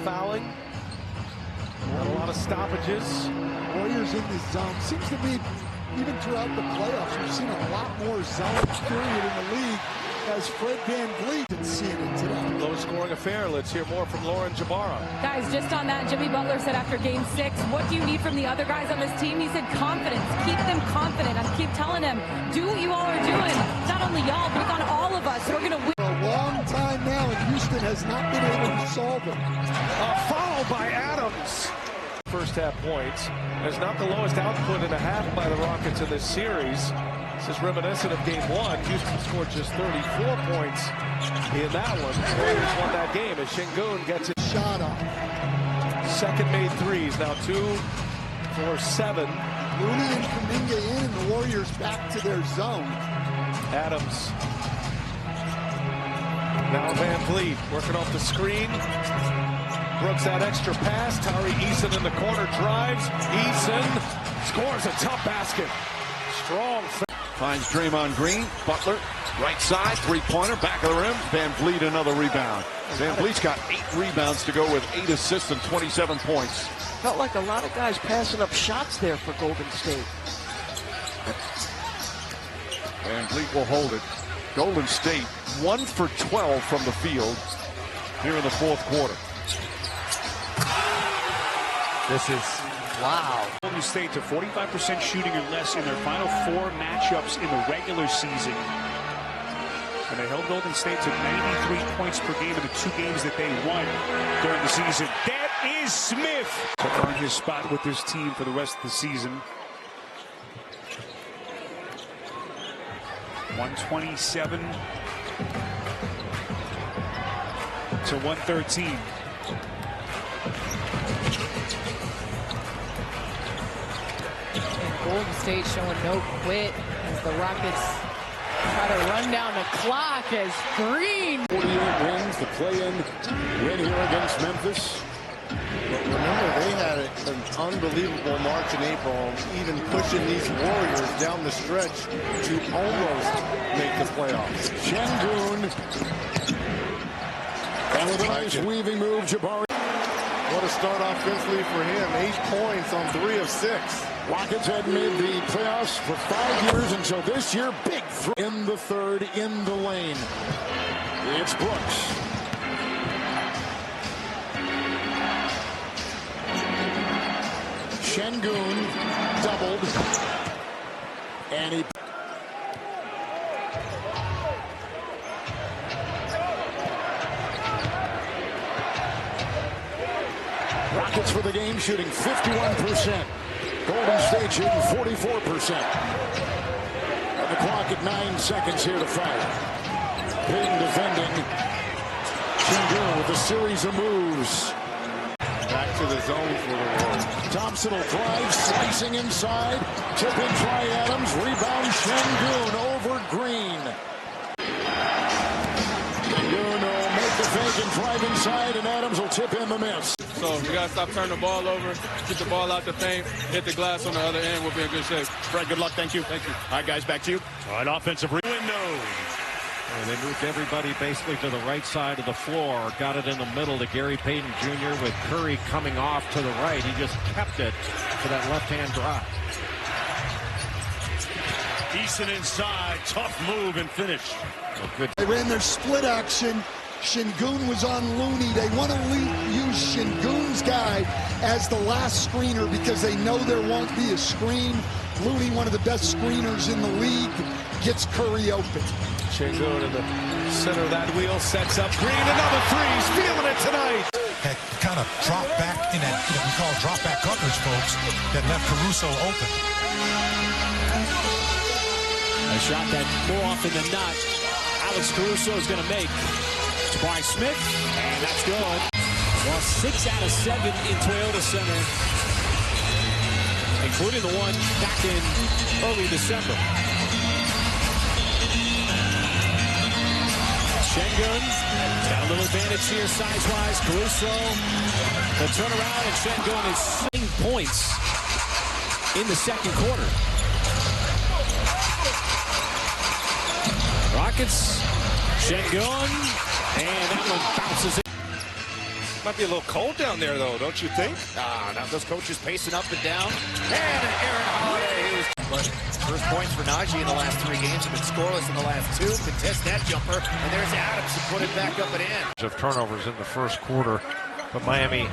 fouling. Got a lot of stoppages. Warriors in this zone. Seems to me, even throughout the playoffs, we've seen a lot more zone period in the league as Fred VanVleet is seeing it today. Low-scoring affair. Let's hear more from Lauren Jabara. Guys, just on that, Jimmy Butler said after Game 6, what do you need from the other guys on this team? He said confidence. Keep them confident. I keep telling him, do what you all are doing. Not only y'all, but on all of us. We're going to win. For a long time now, and Houston has not been able to solve it. Foul by Adams. First half points. There's not the lowest output in a half by the Rockets in this series. This is reminiscent of Game 1. Houston scored just 34 points in that one. The Warriors won that game as Şengün gets it. Shot up. Second made threes. Now 2 for 7. Looney and Kuminga in, and the Warriors back to their zone. Adams. Now VanVleet working off the screen. Brooks that extra pass. Tari Eason in the corner drives. Eason scores a tough basket. Strong. Finds Draymond Green. Butler, right side, three-pointer, back of the rim. VanVleet another rebound. VanVleet's got 8 rebounds to go with 8 assists and 27 points. Felt like a lot of guys passing up shots there for Golden State. VanVleet will hold it. Golden State 1 for 12 from the field here in the fourth quarter. This is wow. Golden State to 45% shooting or less in their final 4 matchups in the regular season. And they held Golden State to 93 points per game in the 2 games that they won during the season. That is Smith to earn his spot with this team for the rest of the season. 127 to 113. Golden State showing no quit as the Rockets try to run down the clock as Green. 48 wins, the play-in win here against Memphis. But remember, they had an unbelievable March and April, even pushing these Warriors down the stretch to almost make the playoffs. Şengün. And with a nice weaving move, Jabari. What a start offensively for him. 8 points on 3 of 6. Rockets had made the playoffs for 5 years until this year. Big throw in the third, in the lane. It's Brooks. Şengün doubled. And he... Rockets for the game shooting 51%. Golden State shooting 44%. And the clock at 9 seconds here to fight. Payton defending. Şengün with a series of moves. Back to the zone for the Warriors. Thompson will drive, slicing inside. Tip in try Adams. Rebound Şengün over Green. Şengün will make the fake and drive inside, and Adams will tip in the miss. So we got to stop turning the ball over, get the ball out the paint, hit the glass on the other end. We'll be in good shape. Fred, good luck. Thank you. Thank you. All right, guys, back to you. An offensive window. And they moved everybody basically to the right side of the floor. Got it in the middle to Gary Payton Jr. with Curry coming off to the right. He just kept it for that left-hand drive. Eason inside. Tough move and finish. Good. They ran their split action. Şengün was on Looney. They want to use Şengün's guy as the last screener because they know there won't be a screen. Looney, one of the best screeners in the league, gets Curry open. Şengün in the center of that wheel, sets up Green, another 3. He's feeling it tonight. Had kind of dropped back in that, we call drop back coverage, folks, that left Caruso open. A shot that more often than not, Alex Caruso is going to make. By Smith, and that's good. Well, 6 out of 7 in Toyota Center, including the one back in early December. Şengün got a little advantage here size-wise. Caruso, the turnaround, and Şengün is 7 points in the second quarter. Rockets, Şengün. And that one bounces in. Might be a little cold down there, though, don't you think? Now those coaches pacing up and down. And Aaron Holiday, but first points for Najee in the last 3 games, have been scoreless in the last 2. Contest that jumper, and there's Adams to put it back up and in. Of turnovers in the first quarter, but Miami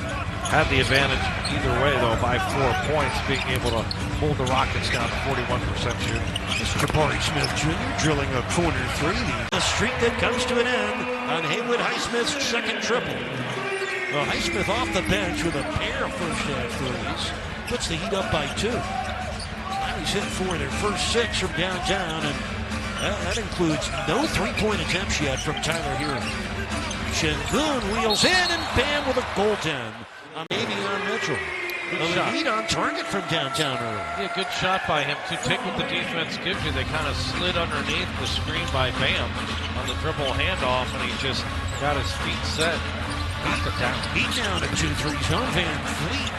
had the advantage either way, though, by 4 points, being able to hold the Rockets down to 41% shooting. Jabari Smith Jr. drilling a corner 3. The streak that comes to an end on Haywood Highsmith's second triple. Well, Highsmith off the bench with a pair of first-half threes. Puts the Heat up by 2. Miami's hit 4 of their first 6 from downtown, and that includes no 3-point attempts yet from Tyler Hero. Şengün wheels in, and Bam with a goaltend on Davion Mitchell. The Heat on target from downtown early. Yeah, good shot by him to take what the defense gives you. They kind of slid underneath the screen by Bam on the dribble handoff, and he just got his feet set. Heat down at 2-3 zone. Van Fleet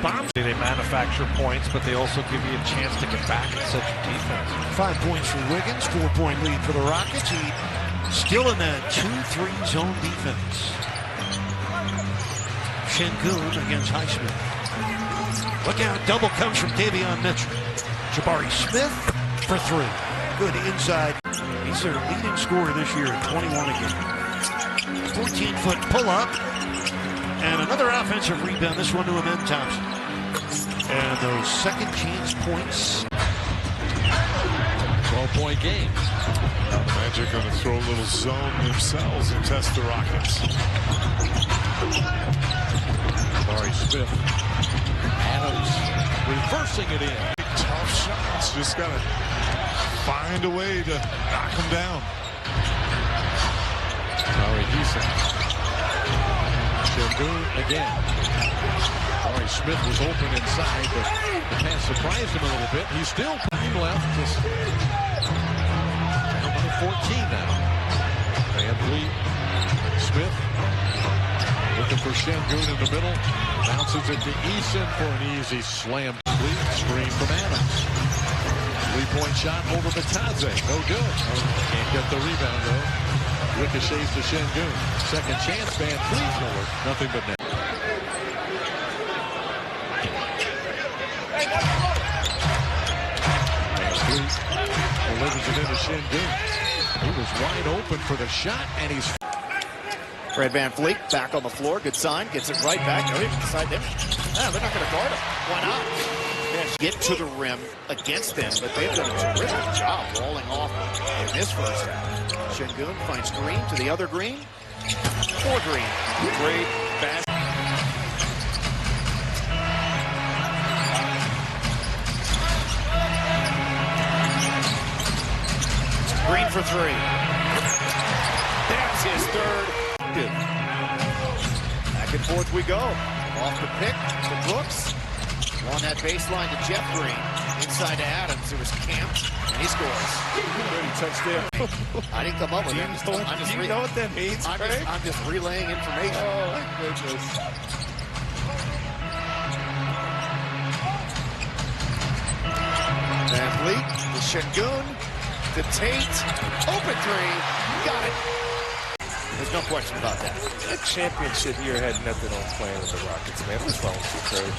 bombs. They manufacture points, but they also give you a chance to get back and set your defense. 5 points for Wiggins, 4-point lead for the Rockets. He still in that 2-3 zone defense. Şengün against Highsmith. Look out, double comes from Davion Mitchell. Jabari Smith for 3. Good inside. He's their leading scorer this year at 21 again. 14-foot pull-up, and another offensive rebound, this one to Amen Thompson. And those second chance points. 12-point game. Now the Magic going to throw a little zone themselves and test the Rockets. Jabari Smith. Adams reversing it in. Tough shots, just got to find a way to knock them down. Tari Eason. Şengün again. Jabari Smith was open inside, but the pass surprised him a little bit. He's still time left. Just number 14 now. Van Vliet. Smith looking for Şengün in the middle. Bounces it to Eason for an easy slam. Screen from Adams. 3-point shot over Bitadze. No good. Can't get the rebound, though. Ricochets to Şengün. Second chance, Van Fleet. Nothing but net. Van Fleet delivers it into Şengün. He was wide open for the shot, and he's... Fred Van Fleet back on the floor. Good sign. Gets it right back. No, inside them. They're not going to guard him. Why not? Get to the rim against them, but they've done a terrific job rolling off in this first half. Şengün finds Green to the other Green. For Green. Great basket. Green for 3. That's his third. Back and forth we go. Off the pick to Brooks. On that baseline to Jeff Green. Inside to Adams, who was camped, and he scores. Pretty touch there. I didn't come up with it. Do you know what that means, Craig? I'm just relaying information. Oh, my goodness. Van Vliet to Şengün to Tate. Open 3. Got it. There's no question about that. That championship year had nothing on playing with the Rockets, man. What's wrong with you, Craig?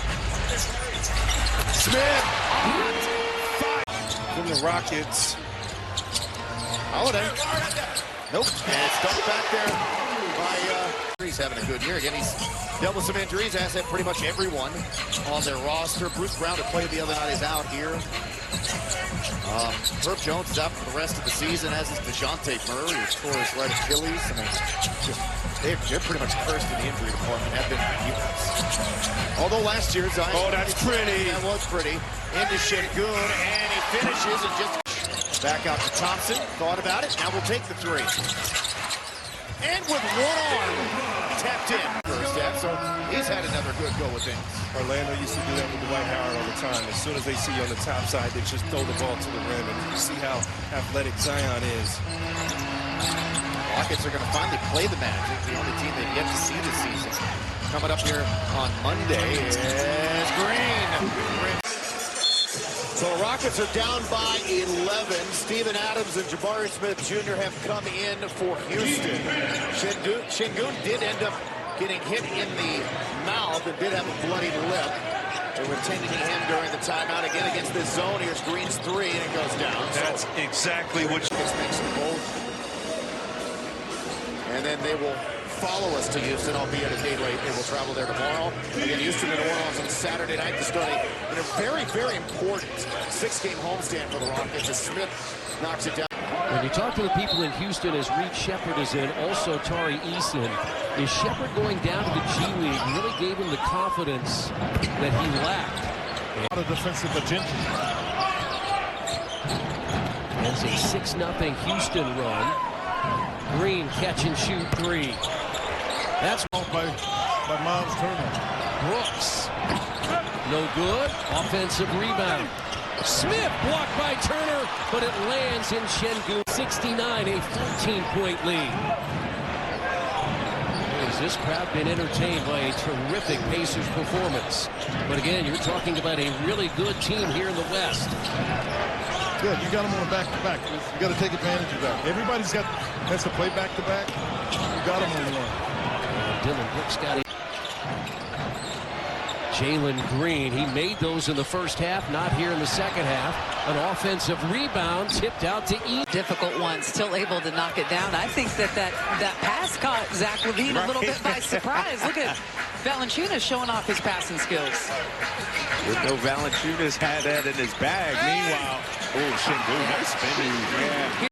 Smith from the Rockets. Holiday. Nope. And it's dumped back there by he's having a good year. Again, he's dealt with some injuries, as have pretty much everyone on their roster. Bruce Brown, who played the other night, is out here. Herb Jones is out for the rest of the season, as is DeJounte Murray, who tore his right Achilles. I mean, they're pretty much cursed in the injury department, have been for years. Although last year, Zion... Oh, that's pretty. That was pretty. Into Şengün, and he finishes and just... Back out to Thompson. Thought about it. Now we'll take the 3. And with one arm, tapped in. First half, so he's had another good go with things. Orlando used to do that with Dwight Howard all the time. As soon as they see you on the top side, they just throw the ball to the rim. And you see how athletic Zion is. Rockets are going to finally play the Magic, the only team they've yet to see this season. Coming up here on Monday is Green. So the Rockets are down by 11. Steven Adams and Jabari Smith Jr. have come in for Houston. Şengün did end up getting hit in the mouth and did have a bloody lip. They were tending to him during the timeout. Again against this zone. Here's Green's three, and it goes down. That's exactly what gets makes them both. And then they will follow us to Houston, albeit a day late. They will travel there tomorrow. Again, Houston and New Orleans on Saturday night to start a very, very important 6-game homestand for the Rockets as Smith knocks it down. When you talk to the people in Houston as Reed Sheppard is in, also Tari Eason, is Sheppard going down to the G League really gave him the confidence that he lacked. A lot of defensive agility. It's a 6-0 Houston run. Green catch and shoot three. That's by Miles Turner. Brooks. No good. Offensive rebound. Smith blocked by Turner, but it lands in Şengün. 69, a 14-point lead. Has this crowd been entertained by a terrific Pacers performance? But again, you're talking about a really good team here in the West. Good, you got them on back-to-back. You got to take advantage of that. Everybody's has to play back-to-back. You got them on one. Dylan Brooks got it. Jalen Green, he made those in the first half, not here in the second half. An offensive rebound tipped out to E. Difficult one, still able to knock it down. I think that pass caught Zach LaVine a little bit by surprise. Look at Valanciunas showing off his passing skills. Didn't know Valanciunas had that in his bag. Meanwhile, Şengün, nice spinning. Yeah.